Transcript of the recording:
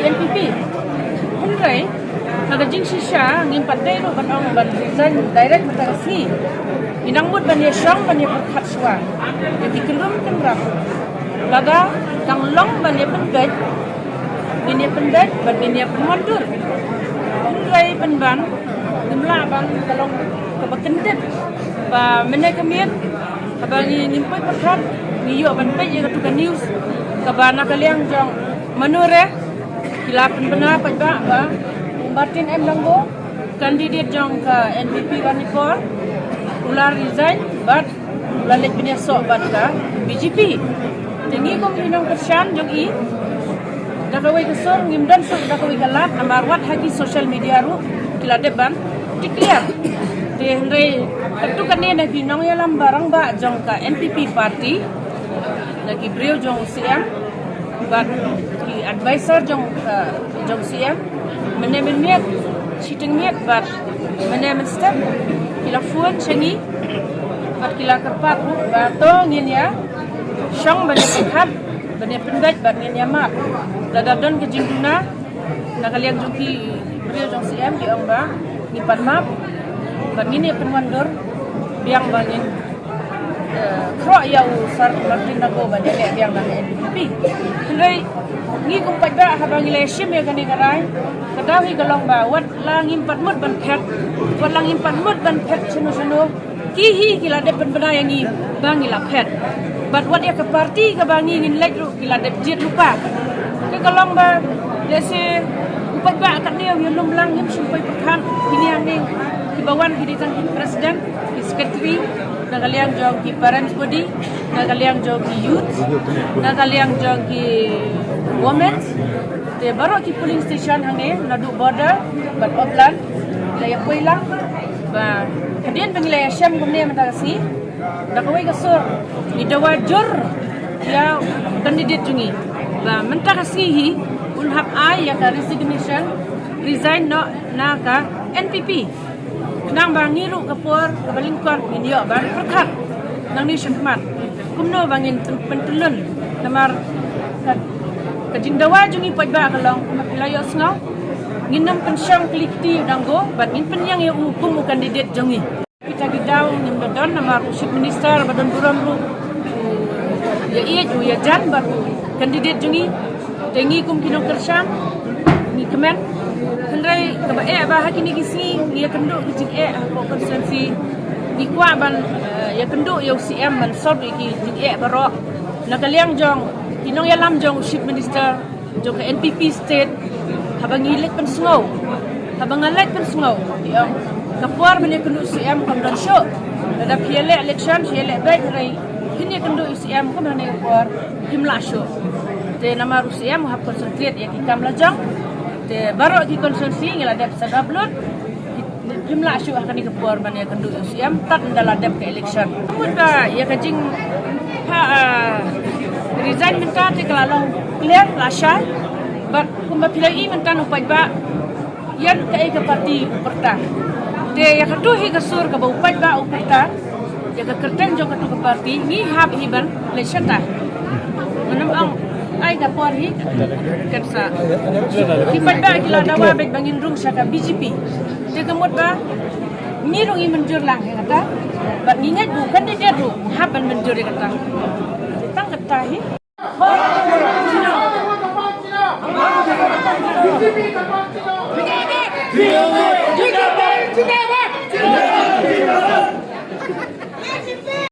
NPP. Henry, nagajing siya ngimpat day ro banong ban resign direct matagasi. Inangmut ban ye syang ban ye perkat suwa. Jadi kelum tengrap. Laga tang long ban ye pendet. Ini pendet ban ini penmundur. Henry penban jumlah ban kalong kebakendet. Ba menekamian kabangi ngimpai perkat niyo ban pe ye katukan news. Kabana kaliang jong menure kilapan benar ba Martin M. Langgo, kandidat jong ke NPP Ranipur, ular resign, but lalit pinasok bat ka BJP. Tinggi kong hinong kesyan jong i, dakaway kasor ngimdan sok dakaway kalat amarwat hagi social media ru kila deban declare. Di henry tentu kanina hinong yalam barang ba jong ke NPP party, lagi beliau jong CM, but ki advisor jong CM. Menemen miat, siteng miat, bat menemen step, kila fuan cengi, bat kila kerpat, bato ngin ya, syang banyak penghat, banyak pendat, bat ngin ya mat. Dadadon kejingduna, nakaliang juki beliau jong CM di omba, ngipan map, bat ngin ya penwandur, biang bangin. Krok yau sar Martin Nago banyak biang bangin NPP. Henry ngi kumpat ba habang ileshim ya gani garai kadawi galong ba wat langim patmut ban phet wat langim patmut ban phet chunu kihi kila de pen bena yang ngi bangi la phet bat wat ya ke parti ka bangi ngin lek ru kila de jit lupa ke galong ba dese kumpat ba kat dia yang lum lang him sumpai perkan ini yang ning ki bawan ki ditang presiden ki secretary nakaliang jong ki parents body nakaliang jong ki youth nakaliang jong ki women te baru ki polling station hang nadu border bat oblan laya puilang ba kemudian pengilaya syam kemudian mentagasi dakawai kasur di dawajur ya kandidat jungi ba mentagasi hi unhap ai ya ka resignation resign no na ka NPP nang ba ngiru kapur kabalingkon minyo ba perkat nang ni syakmat kumno bangin pentulun namar kajing dawa jungi pajba kalong mapilayo sngaw nginam pensyang klikti danggo bat ngin penyang ya hukum kandidat jungi kita gidaw ngim badon namar usip minister badon buram ru ya iya ju ya jan bat kandidat jungi tengi kum kinong kersyang ni kemen Henry kaba ba hakini gisi ya kendo kijing ko konsensi di kwa ban ya kendo ya UCM man sod ki jing barok nakaliang jong kinong yalam jong chief minister jong ke NPP state habang ilit pen sungaw habang alit pen sungaw yang kapuar ban ya kendo UCM kamdan show ada piele election piele baik rai kini kendo UCM kam hane kapuar himla show te nama UCM hab konsentrate ya kikam lajang baru di konsensi ngila dep sadablut jumlah asyuk akan dikepuar ban ya kendu UCM tak dalam dep ke election pun ba ya kajing resign minta te kalalong clear lasha bat kumba pilai minta upai ba yan ke parti uperta de ya katu hi kasur ka ba upai ba uperta ya ka kerten jo katu ke parti ni hab hiban election ta manam ang ai ka porhi kersa kipat ba kila dawa bet bangin rung saka BJP te kemut ba ni rung i menjur lang kata ba ngingat bu kan dia ru haban menjur kata tang kata hi BJP